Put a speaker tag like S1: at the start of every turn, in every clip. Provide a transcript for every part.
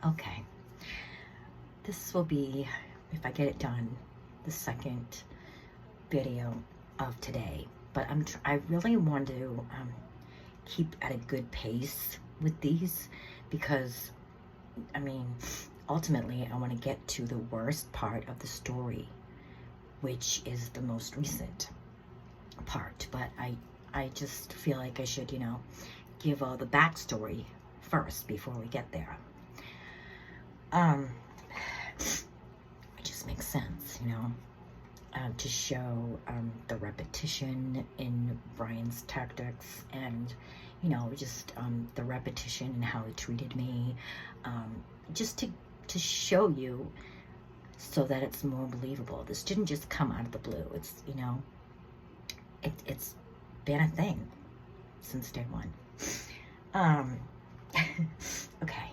S1: Okay. This will be, if I get it done, the second video of today. But I really want to keep at a good pace with these because, I mean, ultimately I want to get to the worst part of the story, which is the most recent part. But I just feel like I should, give all the backstory first before we get there. It just makes sense, to show the repetition in Brian's tactics and, just the repetition in how he treated me, just to show you so that it's more believable. This didn't just come out of the blue. It's, it's been a thing since day one. Okay.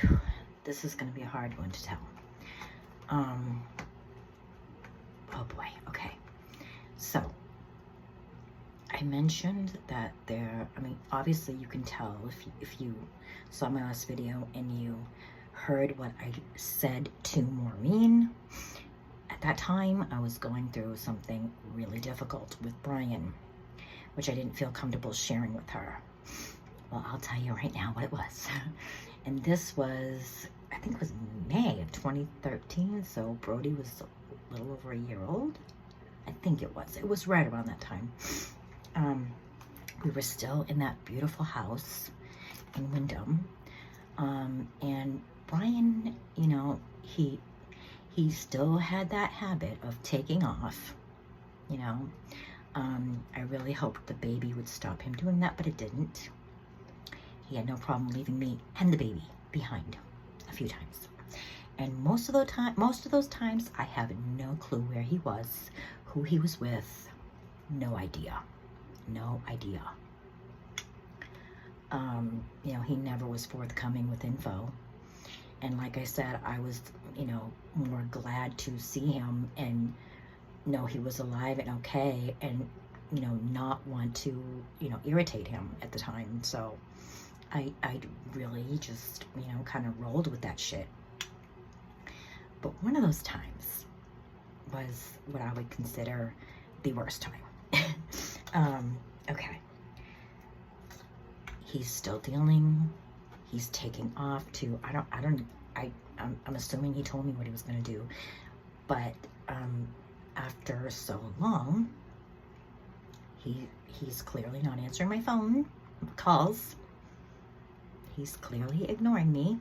S1: Whew. This is going to be a hard one to tell. Oh boy. Okay. So I mentioned that obviously you can tell if you saw my last video and you heard what I said to Maureen. At that time, I was going through something really difficult with Brian, which I didn't feel comfortable sharing with her. Well, I'll tell you right now what it was. And this was, I think it was May of 2013, so Brody was a little over a year old. I think it was. It was right around that time. We were still in that beautiful house in Wyndham. And Brian, he still had that habit of taking off, I really hoped the baby would stop him doing that, but it didn't. He had no problem leaving me and the baby behind a few times. And most of those times, I have no clue where he was, who he was with, no idea. No idea. He never was forthcoming with info. And like I said, I was, more glad to see him and know he was alive and okay and, not want to, irritate him at the time. So I really just, kind of rolled with that shit. But one of those times was what I would consider the worst time. Okay. He's still dealing. He's taking off to, I'm assuming he told me what he was going to do. But after so long, he's clearly not answering my phone calls. He's clearly ignoring me,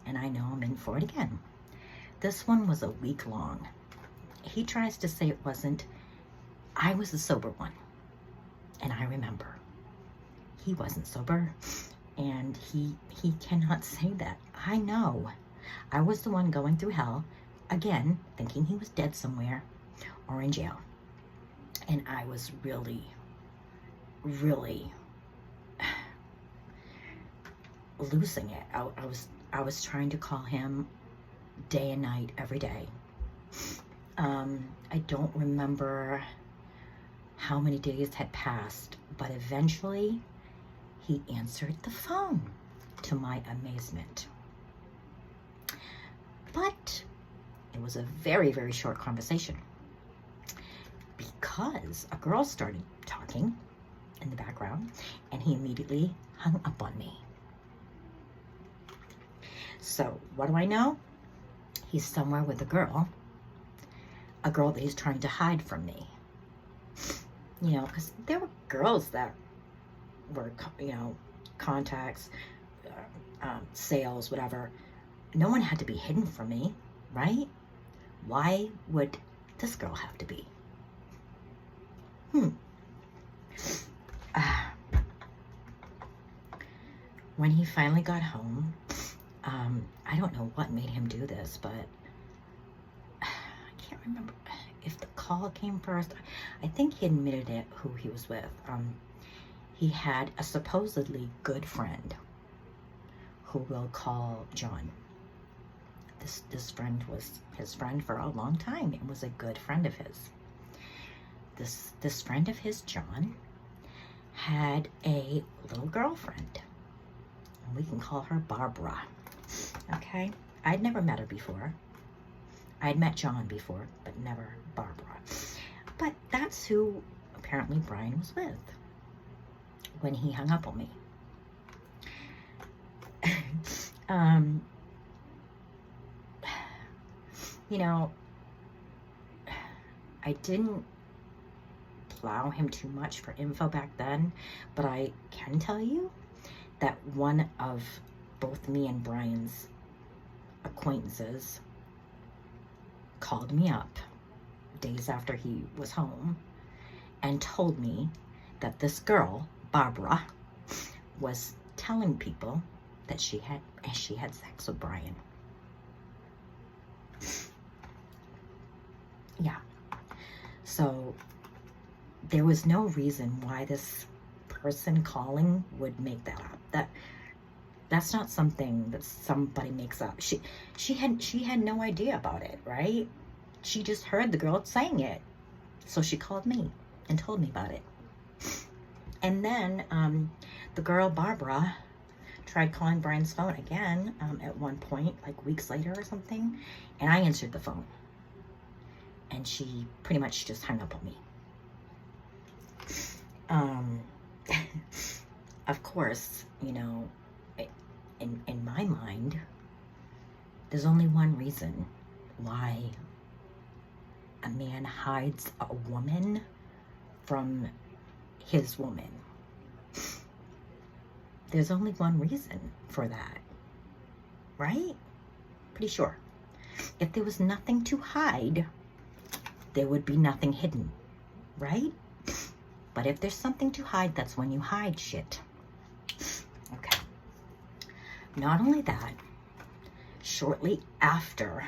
S1: and I know I'm in for it again. This one was a week long. He tries to say it wasn't. I was the sober one, and I remember. He wasn't sober, and he cannot say that. I know. I was the one going through hell, again, thinking he was dead somewhere or in jail. And I was really, really losing it. I was trying to call him day and night every day. I don't remember how many days had passed, but eventually he answered the phone, to my amazement. But it was a very, very short conversation because a girl started talking in the background and he immediately hung up on me. So what do I know? He's somewhere with a girl that he's trying to hide from me. Because there were girls that were, contacts, sales, whatever. No one had to be hidden from me, right? Why would this girl have to be? When he finally got home, I don't know what made him do this, but I can't remember if the call came first. I think he admitted it, who he was with. He had a supposedly good friend who we'll call John. This friend was his friend for a long time. It was a good friend of his. This friend of his, John, had a little girlfriend. And we can call her Barbara. Okay? I'd never met her before. I'd met John before, but never Barbara. But that's who apparently Brian was with when he hung up on me. You know, I didn't plow him too much for info back then, but I can tell you that one of both me and Brian's acquaintances called me up days after he was home and told me that this girl, Barbara, was telling people that she had sex with Brian. Yeah. So there was no reason why this person calling would make that up. That's not something that somebody makes up. She had no idea about it, right? She just heard the girl saying it. So she called me and told me about it. And then the girl, Barbara, tried calling Brian's phone again at one point, like weeks later or something. And I answered the phone. And she pretty much just hung up on me. Of course, you know, in my mind, there's only one reason why a man hides a woman from his woman. There's only one reason for that, right? Pretty sure. If there was nothing to hide, there would be nothing hidden, right? But if there's something to hide, that's when you hide shit. Okay. Not only that, shortly after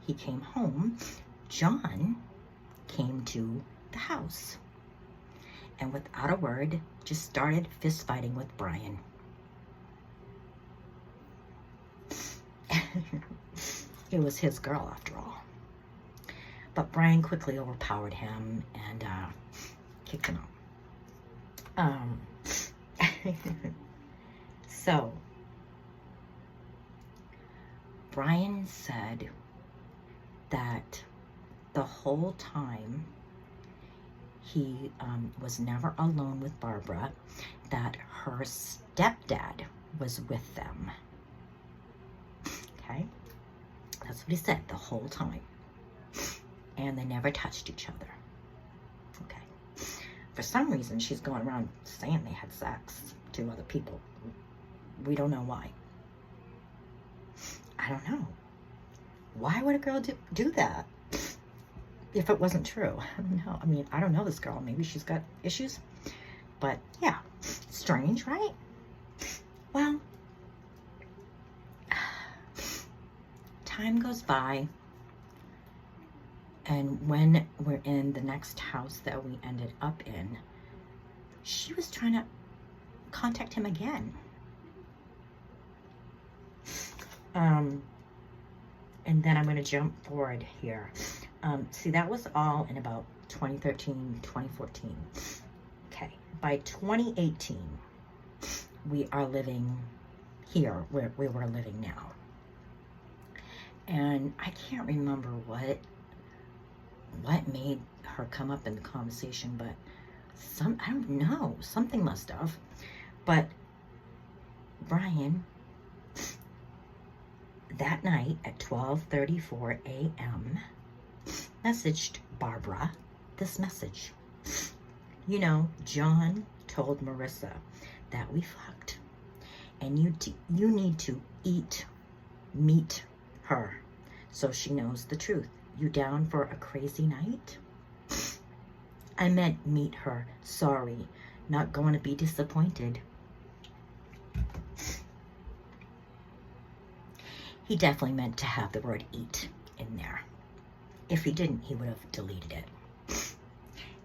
S1: he came home, John came to the house and without a word just started fist fighting with Brian. It was his girl after all. But Brian quickly overpowered him and kicked him out. So Brian said that the whole time he was never alone with Barbara, that her stepdad was with them. Okay? That's what he said the whole time. And they never touched each other. Okay. For some reason, she's going around saying they had sex to other people. We don't know why. I don't know. Why would a girl do that if it wasn't true? I don't know. I mean, I don't know this girl. Maybe she's got issues. But yeah, strange, right? Well, time goes by. And when we're in the next house that we ended up in, she was trying to contact him again. And then I'm going to jump forward here. See, that was all in about 2013, 2014. Okay. By 2018, we are living here where we were living now. And I can't remember what made her come up in the conversation, but I don't know, something must have. But Brian, that night at 12:34 a.m., messaged Barbara this message. You know, John told Marissa that we fucked, and you need to meet her so she knows the truth. You down for a crazy night? I meant meet her. Sorry, not going to be disappointed. He definitely meant to have the word eat in there. If he didn't, he would have deleted it.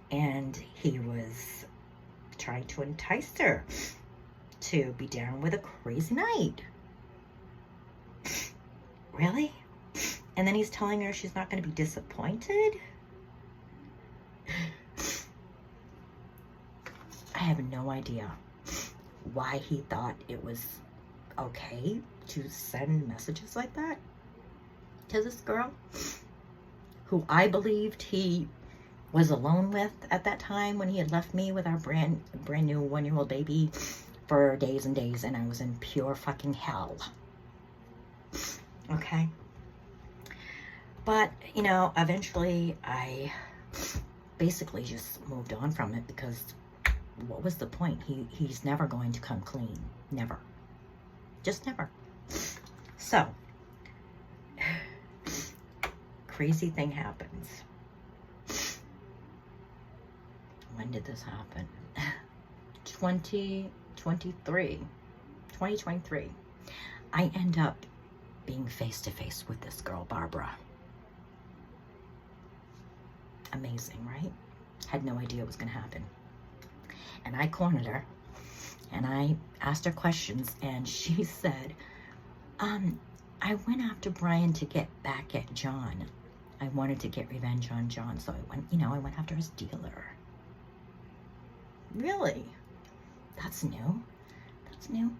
S1: And he was trying to entice her to be down with a crazy night. Really? And then he's telling her she's not going to be disappointed? I have no idea why he thought it was okay to send messages like that to this girl who I believed he was alone with at that time when he had left me with our brand new 1-year-old baby for days and days, and I was in pure fucking hell. Okay? But, you know, eventually I basically just moved on from it, because what was the point? He's never going to come clean. Never. Just never. So, crazy thing happens. When did this happen? 2023. I end up being face to face with this girl, Barbara. Amazing, right? Had no idea it was going to happen. And I cornered her, and I asked her questions, and she said, I went after Brian to get back at John. I wanted to get revenge on John, so I went after his dealer. Really? That's new. That's new.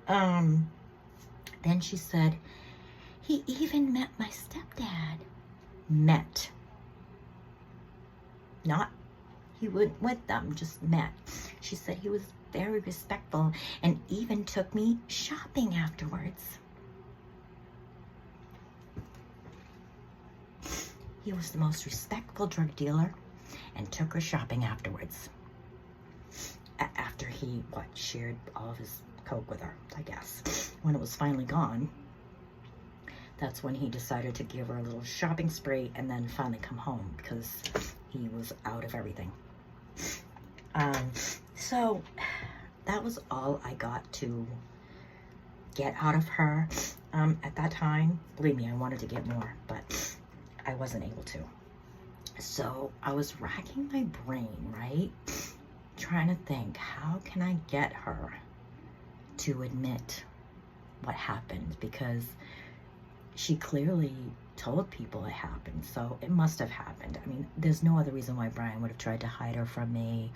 S1: Then she said, he even met my stepdad. Met. Not, he went with them, just met. She said he was very respectful and even took me shopping afterwards. He was the most respectful drug dealer and took her shopping afterwards. After he, shared all of his coke with her, I guess. When it was finally gone, that's when he decided to give her a little shopping spree and then finally come home, because he was out of everything. So that was all I got to get out of her at that time. Believe me, I wanted to get more, but I wasn't able to. So I was racking my brain, right? Trying to think, how can I get her to admit what happened? Because she clearly told people it happened, so it must have happened. I mean, there's no other reason why Brian would have tried to hide her from me.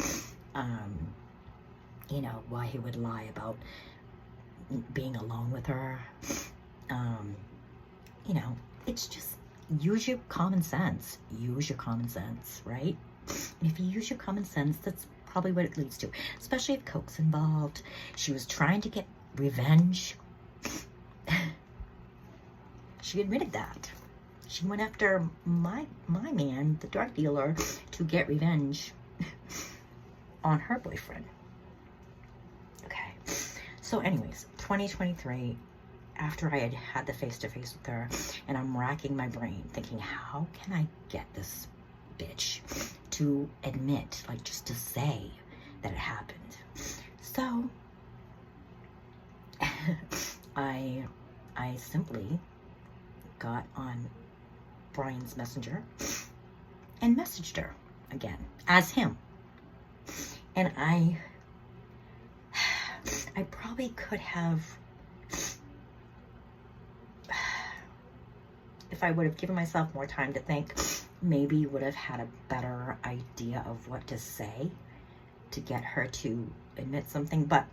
S1: You know, why he would lie about being alone with her. You know, it's just, use your common sense. Use your common sense, right? And if you use your common sense, that's probably what it leads to. Especially if coke's involved. She was trying to get revenge. She admitted that. She went after my man, the drug dealer, to get revenge on her boyfriend. Okay. So anyways, 2023, after I had had the face-to-face with her, and I'm racking my brain thinking, how can I get this bitch to admit, like, just to say that it happened? So I simply got on Brian's messenger and messaged her again as him. And I probably could have, if I would have given myself more time to think, maybe would have had a better idea of what to say to get her to admit something. But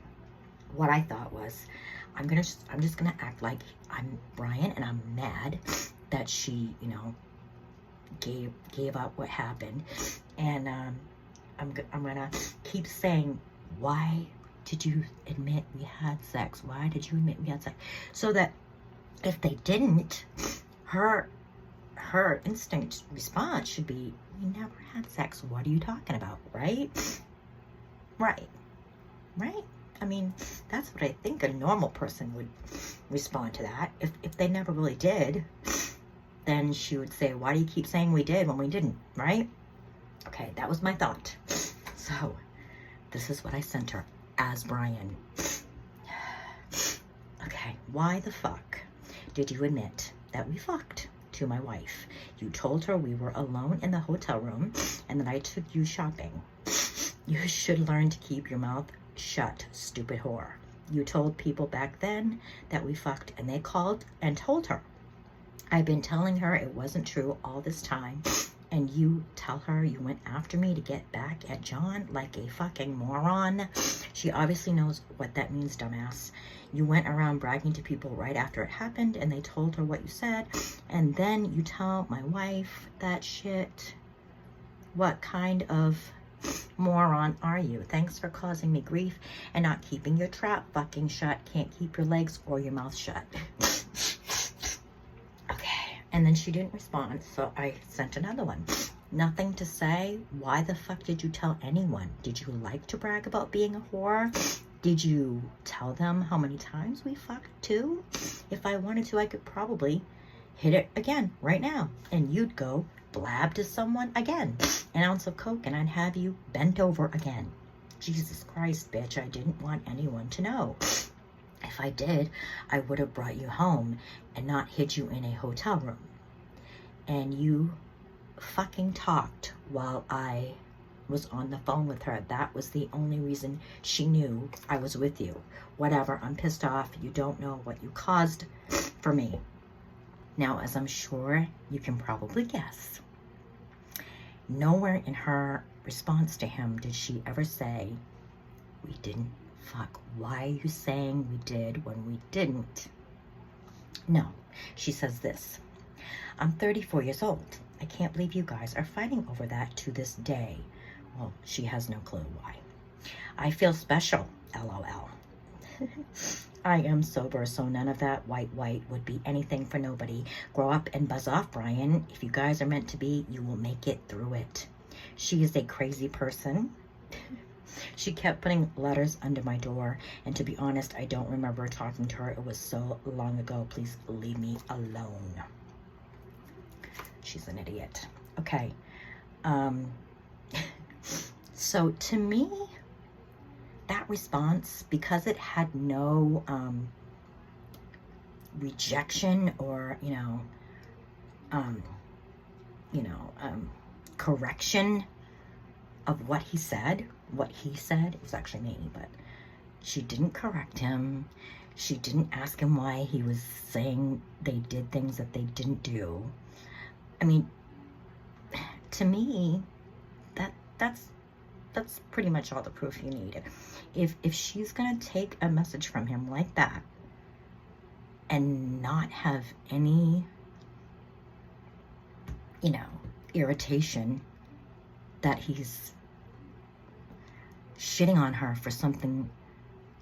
S1: what I thought was, I'm just gonna act like I'm Brian and I'm mad that she, you know, gave up what happened, and I'm gonna keep saying, why did you admit we had sex? Why did you admit we had sex? So that if they didn't, her instinct response should be, we never had sex. What are you talking about? Right? Right. I mean, that's what I think a normal person would respond to that. If they never really did, then she would say, why do you keep saying we did when we didn't, right? Okay, that was my thought. So, this is what I sent her as Brian. Okay, why the fuck did you admit that we fucked to my wife? You told her we were alone in the hotel room and that I took you shopping. You should learn to keep your mouth shut, stupid whore. You told people back then that we fucked, and they called and told her. I've been telling her it wasn't true all this time. and you tell her you went after me to get back at John like a fucking moron. She obviously knows what that means, dumbass. You went around bragging to people right after it happened, and they told her what you said, and then you tell my wife that shit. What kind of moron are you? Thanks for causing me grief and not keeping your trap fucking shut. Can't keep your legs or your mouth shut. Okay, and then she didn't respond, so I sent another one. Nothing to say. Why the fuck did you tell anyone? Did you like to brag about being a whore? Did you tell them how many times we fucked too? If I wanted to, I could probably hit it again right now, and you'd go blab to someone again, an ounce of coke, and I'd have you bent over again. Jesus Christ, bitch, I didn't want anyone to know. If I did, I would have brought you home and not hid you in a hotel room. And you fucking talked while I was on the phone with her. That was the only reason she knew I was with you. Whatever, I'm pissed off. You don't know what you caused for me. Now, as I'm sure you can probably guess, nowhere in her response to him did she ever say, we didn't fuck. Why are you saying we did when we didn't? No, she says this. I'm 34 years old. I can't believe you guys are fighting over that to this day. Well, she has no clue why. I feel special, LOL. I am sober, so none of that white would be anything for nobody. Grow up and buzz off, Brian. If you guys are meant to be, you will make it through it. She is a crazy person. She kept putting letters under my door, and to be honest, I don't remember talking to her. It was so long ago. Please leave me alone. She's an idiot. Okay. So to me, that response, because it had no rejection or, correction of what he said. What he said, it was actually me, but she didn't correct him. She didn't ask him why he was saying they did things that they didn't do. I mean, to me, that's pretty much all the proof you need. If she's gonna take a message from him like that and not have any, irritation that he's shitting on her for something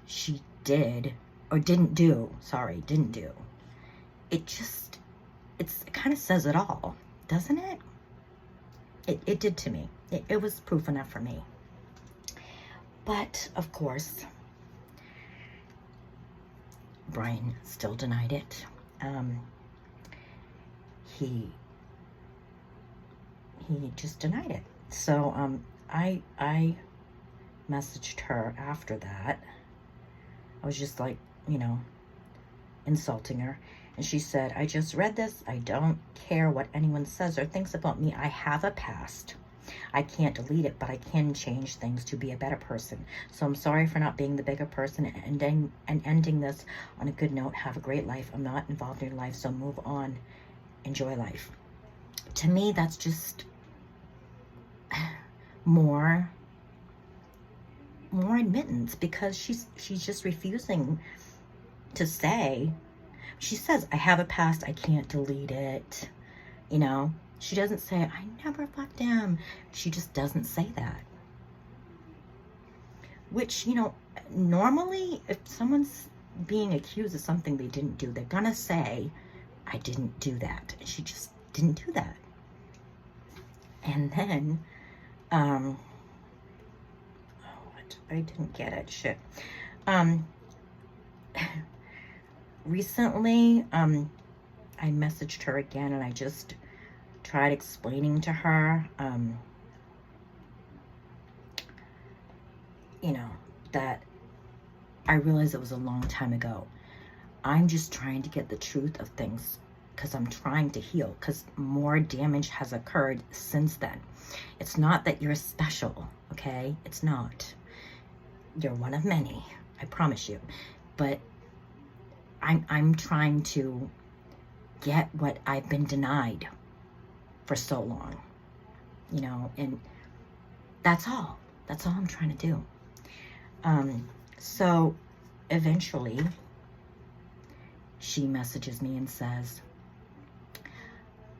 S1: she did or didn't do, it kind of says it all, doesn't it? It did to me. It was proof enough for me. But, of course, Brian still denied it. He just denied it. So, I messaged her after that. I was just like, insulting her. And she said, I just read this. I don't care what anyone says or thinks about me. I have a past. I can't delete it, but I can change things to be a better person. So I'm sorry for not being the bigger person and ending this on a good note. Have a great life. I'm not involved in your life, so move on. Enjoy life. To me, that's just more admittance, because she's just refusing to say. She says, I have a past, I can't delete it. She doesn't say, I never fucked him. She just doesn't say that. Which, normally if someone's being accused of something they didn't do, they're gonna say, I didn't do that. And she just didn't do that. And then, I didn't get it, shit. Recently, I messaged her again, and I just tried explaining to her, that I realized it was a long time ago. I'm just trying to get the truth of things, because I'm trying to heal, because more damage has occurred since then. It's not that you're special, okay? It's not. You're one of many, I promise you. But I'm trying to get what I've been denied for so long. you know, and that's all I'm trying to do. So eventually she messages me and says,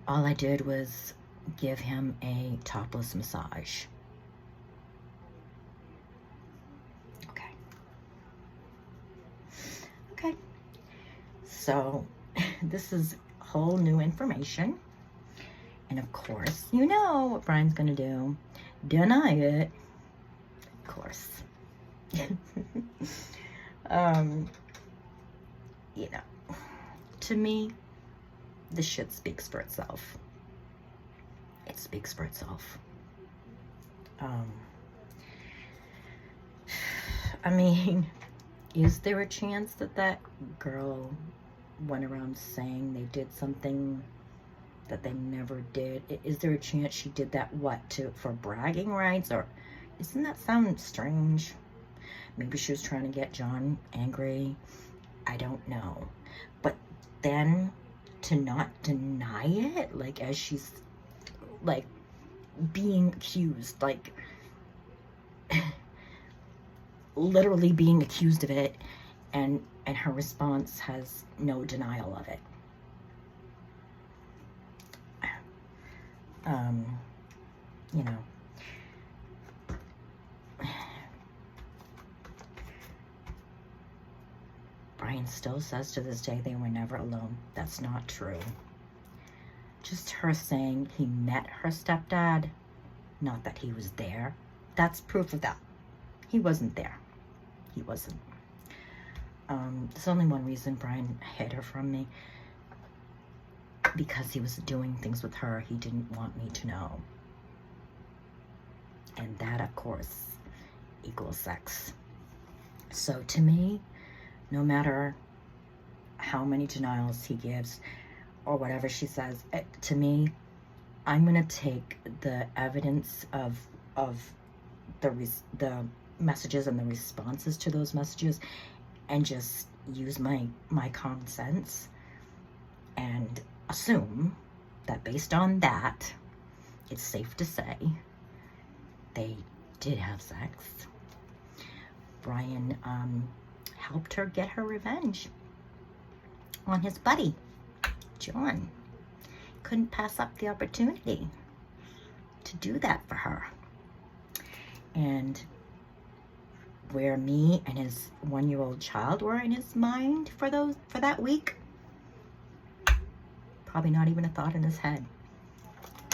S1: all I did was give him a topless massage. Okay. So this is whole new information. And of course, you know what Brian's gonna do. Deny it. Of course. You know, to me, the shit speaks for itself. It speaks for itself. I mean, is there a chance that that girl went around saying they did something that they never did? Is there a chance she did that, for bragging rights? Or doesn't that sound strange? Maybe she was trying to get John angry. I don't know. But then to not deny it, like as she's like being accused, like literally being accused of it, and her response has no denial of it. You know, Brian still says to this day they were never alone. That's not true. Just her saying he met her stepdad, not that he was there. That's proof of that. He wasn't there. He wasn't. There's only one reason Brian hid her from me. Because he was doing things with her he didn't want me to know. And that, of course, equals sex. So to me, no matter how many denials he gives or whatever she says, to me, I'm going to take the evidence of the messages and the responses to those messages and just use my common sense and assume that based on that, it's safe to say they did have sex. Brian helped her get her revenge on his buddy, John. Couldn't pass up the opportunity to do that for her. And where me and his 1-year-old child were in his mind for that week, probably not even a thought in his head.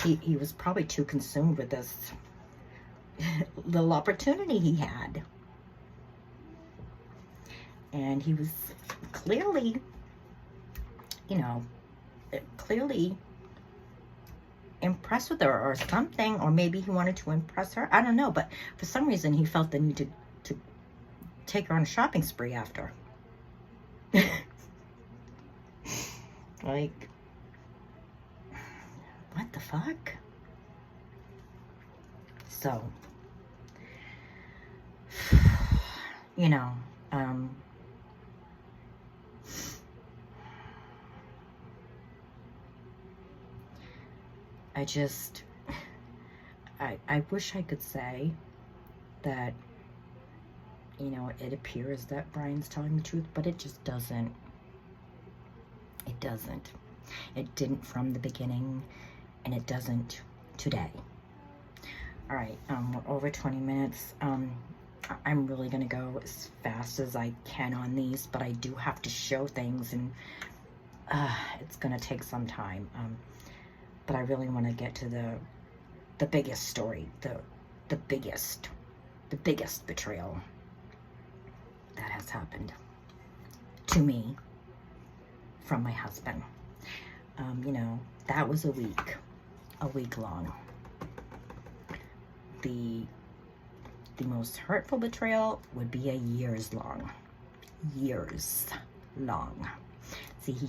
S1: He was probably too consumed with this little opportunity he had. And he was clearly, you know, clearly impressed with her or something, or maybe he wanted to impress her. I don't know, but for some reason he felt the need to take her on a shopping spree after. Like, what the fuck? So, you know, I wish I could say that, you know, it appears that Brian's telling the truth, but it just doesn't. It doesn't. It didn't from the beginning, and it doesn't today. All right, we're over 20 minutes. I'm really gonna go as fast as I can on these, but I do have to show things, and it's gonna take some time. But I really want to get to the biggest story, the biggest betrayal that has happened to me from my husband. You know, that was a week long. The most hurtful betrayal would be a years long. See, he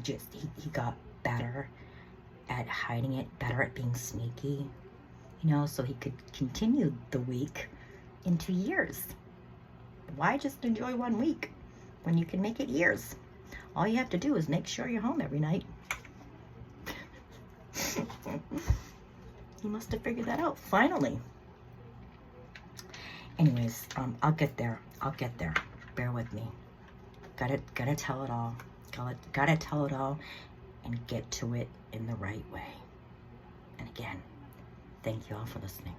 S1: got better at hiding it, better at being sneaky, you know, so he could continue the week into years. Why just enjoy 1 week when you can make it years? All you have to do is make sure you're home every night. He must have figured that out, finally. Anyways, I'll get there. I'll get there. Bear with me. Gotta tell it all. Gotta tell it all and get to it in the right way. And again, thank you all for listening.